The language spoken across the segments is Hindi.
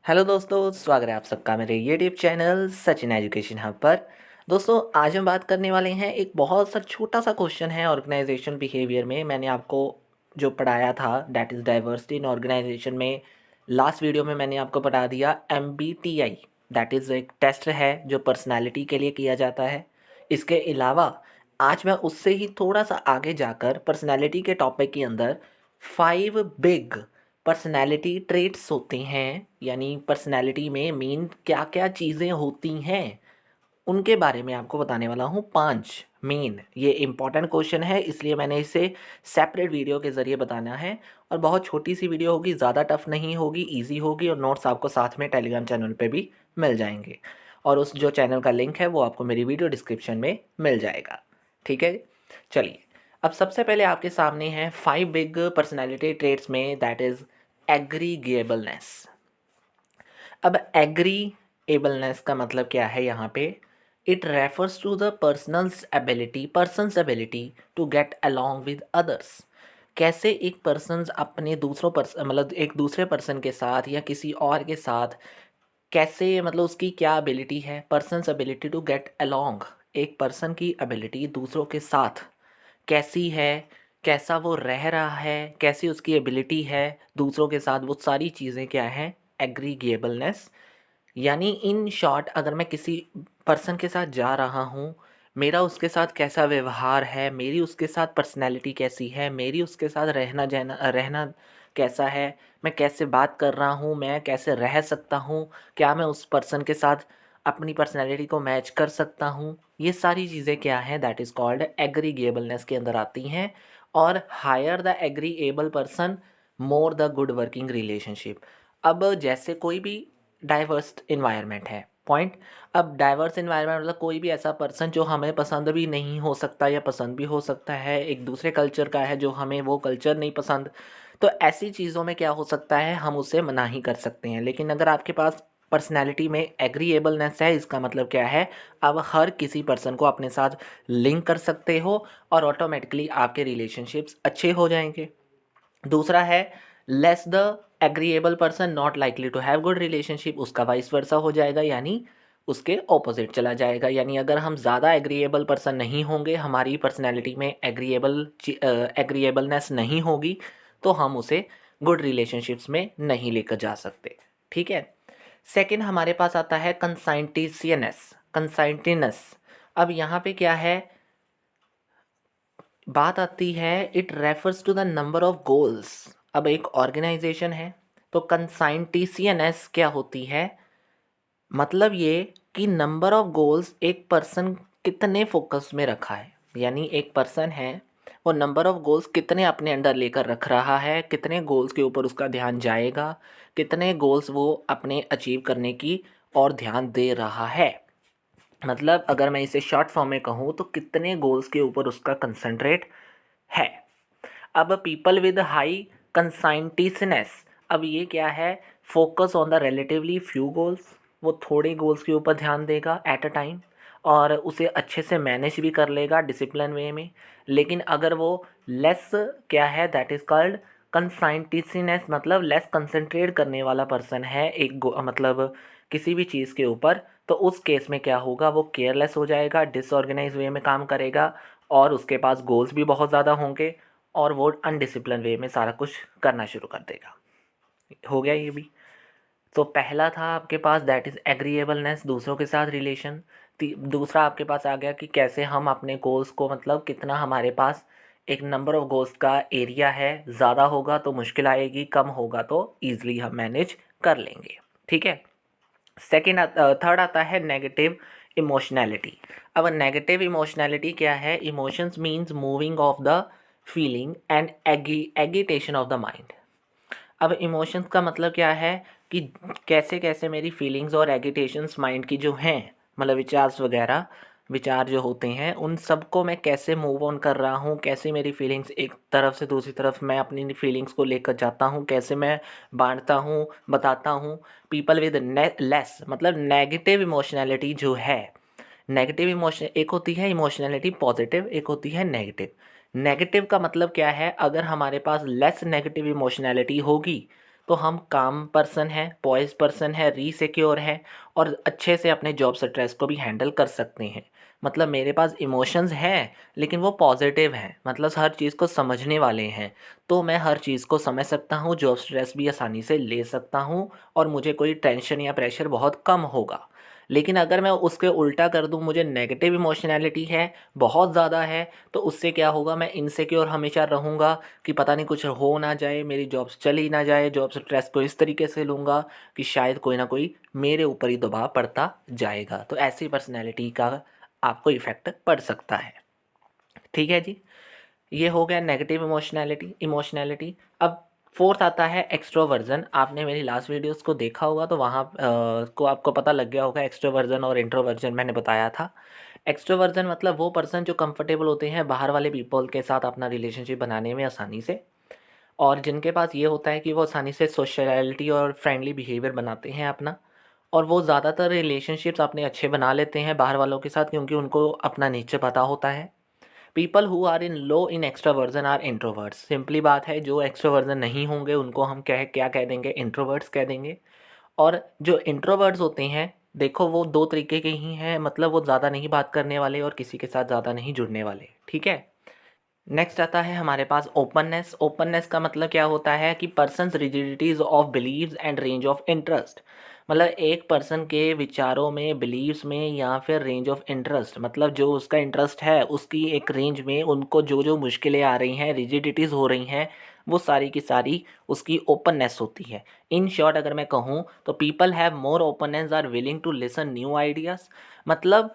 हेलो दोस्तों, स्वागत है आप सबका मेरे YouTube channel Sachin education hub पर। दोस्तों, आज हम बात करने वाले हैं एक बहुत सा छोटा सा क्वेश्चन है ऑर्गेनाइजेशन बिहेवियर में। मैंने आपको जो पढ़ाया था that is diversity in organization में, लास्ट वीडियो में मैंने आपको पढ़ा दिया MBTI। दैट इज़ एक टेस्ट है जो पर्सनालिटी के लिए किया जाता है। इसके अलावा आज मैं उससे ही थोड़ा सा आगे जाकर पर्सनालिटी के टॉपिक के अंदर 5 बिग पर्सनैलिटी ट्रेट्स होते हैं, यानी पर्सनैलिटी में मेन क्या क्या चीज़ें होती हैं उनके बारे में आपको बताने वाला हूँ। 5 मेन, ये इम्पॉर्टेंट क्वेश्चन है इसलिए मैंने इसे सेपरेट वीडियो के ज़रिए बताना है। और बहुत छोटी सी वीडियो होगी, ज़्यादा टफ नहीं होगी, इजी होगी, और नोट्स आपको साथ में टेलीग्राम चैनल पे भी मिल जाएंगे। और उस जो चैनल का लिंक है वो आपको मेरी वीडियो डिस्क्रिप्शन में मिल जाएगा। ठीक है, चलिए। अब सबसे पहले आपके सामने है 5 बिग पर्सनैलिटी ट्रेट्स में, दैट इज़ एग्रीगेबलनेस। अब एग्रीएबलनेस का मतलब क्या है यहाँ पे? It refers to the person's ability to get along with others. कैसे एक पर्सन अपने दूसरों पर्सन मतलब एक दूसरे पर्सन के साथ या किसी और के साथ कैसे, मतलब उसकी क्या एबिलिटी है, person's ability to get along. एक पर्सन की एबिलिटी दूसरों के साथ कैसी है, कैसा वो रह रहा है, कैसी उसकी एबिलिटी है दूसरों के साथ, वो सारी चीज़ें क्या हैं? एग्रीगेबलनेस। यानी इन शॉर्ट, अगर मैं किसी पर्सन के साथ जा रहा हूँ, मेरा उसके साथ कैसा व्यवहार है, मेरी उसके साथ पर्सनैलिटी कैसी है, मेरी उसके साथ रहना कैसा है, मैं कैसे बात कर रहा हूँ, मैं कैसे रह सकता हूँ, क्या मैं उस पर्सन के साथ अपनी पर्सनैलिटी को मैच कर सकता हूँ, ये सारी चीज़ें क्या हैं? दैट इज़ कॉल्ड एग्रीगेबलनेस के अंदर आती हैं। और higher the agreeable person, more the good working relationship. अब जैसे कोई भी डाइवर्स इन्वायरमेंट है, पॉइंट। अब डाइवर्स इन्वायरमेंट मतलब कोई भी ऐसा पर्सन जो हमें पसंद भी नहीं हो सकता या पसंद भी हो सकता है, एक दूसरे कल्चर का है जो हमें वो कल्चर नहीं पसंद। तो ऐसी चीज़ों में क्या हो सकता है, हम उसे मना ही कर सकते हैं। लेकिन अगर आपके पास पर्सनैलिटी में एग्रीएबलनेस है, इसका मतलब क्या है? अब हर किसी पर्सन को अपने साथ लिंक कर सकते हो और ऑटोमेटिकली आपके रिलेशनशिप्स अच्छे हो जाएंगे। दूसरा है less the agreeable person not likely to have good relationship, उसका वाइस वर्सा हो जाएगा, यानी उसके ऑपोजिट चला जाएगा। यानी अगर हम ज़्यादा एग्रीएबल पर्सन नहीं होंगे, हमारी पर्सनैलिटी में एग्रीएबलनेस नहीं होगी, तो हम उसे गुड रिलेशनशिप्स में नहीं लेकर जा सकते। ठीक है। सेकंड हमारे पास आता है कंसाइंटिनेस। अब यहाँ पे क्या है, बात आती है, it refers to the number of goals. अब एक ऑर्गेनाइजेशन है तो कंसाइंटिशियननेस क्या होती है? मतलब ये कि नंबर ऑफ गोल्स एक पर्सन कितने फोकस में रखा है। यानी एक पर्सन है, वो नंबर ऑफ गोल्स कितने अपने अंडर लेकर रख रहा है, कितने गोल्स के ऊपर उसका ध्यान जाएगा, कितने गोल्स वो अपने अचीव करने की और ध्यान दे रहा है। मतलब अगर मैं इसे शॉर्ट फॉर्म में कहूँ तो कितने गोल्स के ऊपर उसका कंसंट्रेट है। अब पीपल विद हाई कंसाइंटिसनेस, अब ये क्या है? Focus on the relatively few goals, वो थोड़े गोल्स के ऊपर ध्यान देगा एट अ टाइम और उसे अच्छे से मैनेज भी कर लेगा डिसिप्लिन वे में। लेकिन अगर वो लेस क्या है, दैट इज़ कॉल्ड कंसाइंटिसनेस, मतलब लेस कंसंट्रेट करने वाला पर्सन है मतलब किसी भी चीज़ के ऊपर, तो उस केस में क्या होगा? वो केयरलेस हो जाएगा, डिसऑर्गेनाइज वे में काम करेगा और उसके पास गोल्स भी बहुत ज़्यादा होंगे और वो अनडिसिप्लिन वे में सारा कुछ करना शुरू कर देगा। हो गया ये भी। तो पहला था आपके पास दैट इज़ एग्रीएबलनेस, दूसरों के साथ रिलेशन। दूसरा आपके पास आ गया कि कैसे हम अपने गोल्स को, मतलब कितना हमारे पास एक नंबर ऑफ गोल्स का एरिया है, ज़्यादा होगा तो मुश्किल आएगी, कम होगा तो ईजिली हम मैनेज कर लेंगे। ठीक है। थर्ड आता है नेगेटिव इमोशनैलिटी। अब नेगेटिव इमोशनैलिटी क्या है? Emotions means moving of the feeling and agitation of the mind. अब इमोशंस का मतलब क्या है कि कैसे कैसे मेरी फीलिंग्स और एगिटेशंस माइंड की जो हैं, मतलब विचार जो होते हैं, उन सबको मैं कैसे मूव ऑन कर रहा हूँ, कैसे मेरी फीलिंग्स एक तरफ से दूसरी तरफ मैं अपनी फीलिंग्स को लेकर जाता हूँ, कैसे मैं बांटता हूँ, बताता हूँ। पीपल विद लेस, मतलब नेगेटिव इमोशनैलिटी जो है, नेगेटिव इमोशन, एक होती है इमोशनैलिटी पॉजिटिव, एक होती है नेगेटिव। नेगेटिव का मतलब क्या है? अगर हमारे पास लेस नेगेटिव इमोशनैलिटी होगी तो हम काम पर्सन है, पॉइज पर्सन है, रीसिक्योर है और अच्छे से अपने जॉब स्ट्रेस को भी हैंडल कर सकते हैं। मतलब मेरे पास इमोशंस हैं लेकिन वो पॉजिटिव हैं, मतलब हर चीज़ को समझने वाले हैं। तो मैं हर चीज़ को समझ सकता हूँ, जॉब स्ट्रेस भी आसानी से ले सकता हूँ और मुझे कोई टेंशन या प्रेशर बहुत कम होगा। लेकिन अगर मैं उसके उल्टा कर दूँ, मुझे नेगेटिव इमोशनैलिटी है, बहुत ज़्यादा है, तो उससे क्या होगा, मैं इनसिक्योर हमेशा रहूँगा कि पता नहीं कुछ हो ना जाए, मेरी जॉब चल ही ना जाए। जॉब स्ट्रेस को इस तरीके से लूँगा कि शायद कोई ना कोई मेरे ऊपर ही दबाव पड़ता जाएगा। तो ऐसी पर्सनैलिटी का आपको इफ़ेक्ट पड़ सकता है। ठीक है जी, ये हो गया नेगेटिव इमोशनैलिटी। अब फोर्थ आता है एक्सट्रोवर्जन। आपने मेरी लास्ट वीडियोस को देखा होगा तो वहाँ को आपको पता लग गया होगा एक्सट्रोवर्जन और इंट्रोवर्जन मैंने बताया था। एक्सट्रोवर्जन मतलब वो पर्सन जो कंफर्टेबल होते हैं बाहर वाले पीपल के साथ अपना रिलेशनशिप बनाने में आसानी से, और जिनके पास ये होता है कि वो आसानी से सोशलिटी और फ्रेंडली बिहेवियर बनाते हैं अपना, और वो ज़्यादातर रिलेशनशिप्स अपने अच्छे बना लेते हैं बाहर वालों के साथ क्योंकि उनको अपना नेचर पता होता है। People who are in low in extraversion are introverts. Simply बात है, जो एक्स्ट्रावर्जन नहीं होंगे उनको हम क्या कह देंगे, इंट्रोवर्ट्स कह देंगे। और जो इंट्रोवर्ट्स होते हैं, देखो वो दो तरीके के ही हैं, मतलब वो ज़्यादा नहीं बात करने वाले और किसी के साथ ज़्यादा नहीं जुड़ने वाले। ठीक है। नेक्स्ट आता है हमारे पास ओपननेस। ओपननेस का मतलब क्या होता है कि person's rigidities of beliefs and range of interest. मतलब एक पर्सन के विचारों में, बिलीव्स में या फिर रेंज ऑफ इंटरेस्ट, मतलब जो उसका इंटरेस्ट है उसकी एक रेंज में उनको जो जो मुश्किलें आ रही हैं, रिजिडिटीज़ हो रही हैं, वो सारी की सारी उसकी ओपननेस होती है। इन शॉर्ट अगर मैं कहूँ तो people have more openness, are willing to listen new ideas. मतलब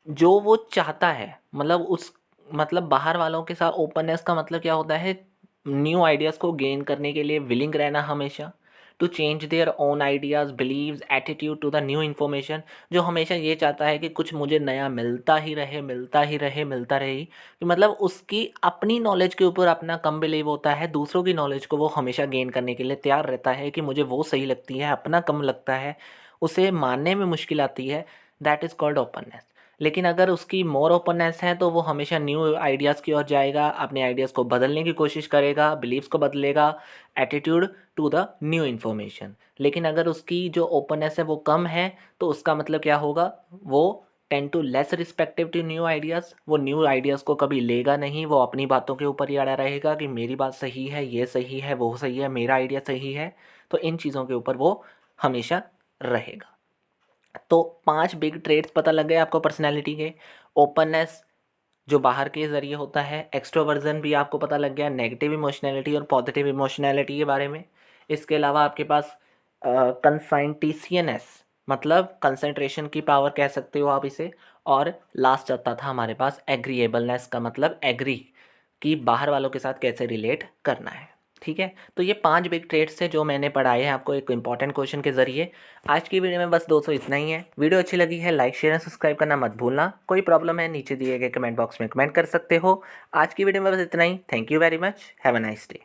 जो वो चाहता है, मतलब उस, मतलब बाहर वालों के साथ ओपननेस का मतलब क्या होता है, न्यू आइडियाज़ को गेन करने के लिए विलिंग रहना हमेशा, to change their own ideas, beliefs, attitude to the new information. जो हमेशा ये चाहता है कि कुछ मुझे नया मिलता ही रहे, मिलता ही रहे, मिलता रहे, कि मतलब उसकी अपनी नॉलेज के ऊपर अपना कम बिलीव होता है, दूसरों की नॉलेज को वो हमेशा गेन करने के लिए तैयार रहता है कि मुझे वो सही लगती है, अपना कम लगता है, उसे मानने में मुश्किल आती है। That is called openness. लेकिन अगर उसकी मोर ओपननेस है तो वो हमेशा न्यू आइडियाज़ की ओर जाएगा, अपने आइडियाज़ को बदलने की कोशिश करेगा, बिलीव्स को बदलेगा, attitude to the new information. लेकिन अगर उसकी जो ओपननेस है वो कम है तो उसका मतलब क्या होगा, वो tend to less respective to new ideas. वो न्यू आइडियाज़ को कभी लेगा नहीं, वो अपनी बातों के ऊपर ही अड़ा रहेगा कि मेरी बात सही है, ये सही है, वो सही है, मेरा आइडिया सही है। तो इन चीज़ों के ऊपर वो हमेशा रहेगा। तो 5 बिग ट्रेड्स पता लग गए आपको पर्सनैलिटी के। ओपननेस जो बाहर के ज़रिए होता है, एक्सट्रोवर्जन भी आपको पता लग गया, नेगेटिव इमोशनैलिटी और पॉजिटिव इमोशनैलिटी के बारे में। इसके अलावा आपके पास कंसाइंटिशियनेस, मतलब कंसंट्रेशन की पावर कह सकते हो आप इसे। और लास्ट आता था हमारे पास एग्रीएबलनेस का मतलब एग्री, कि बाहर वालों के साथ कैसे रिलेट करना है। ठीक है, तो ये 5 बिग ट्रेड्स थे जो मैंने पढ़ाए हैं आपको एक इंपॉर्टेंट क्वेश्चन के ज़रिए। आज की वीडियो में बस दोस्तों इतना ही है। वीडियो अच्छी लगी है लाइक शेयर एंड सब्सक्राइब करना मत भूलना। कोई प्रॉब्लम है नीचे दिए गए कमेंट बॉक्स में कमेंट कर सकते हो। आज की वीडियो में बस इतना ही। Thank you very much, have a nice day.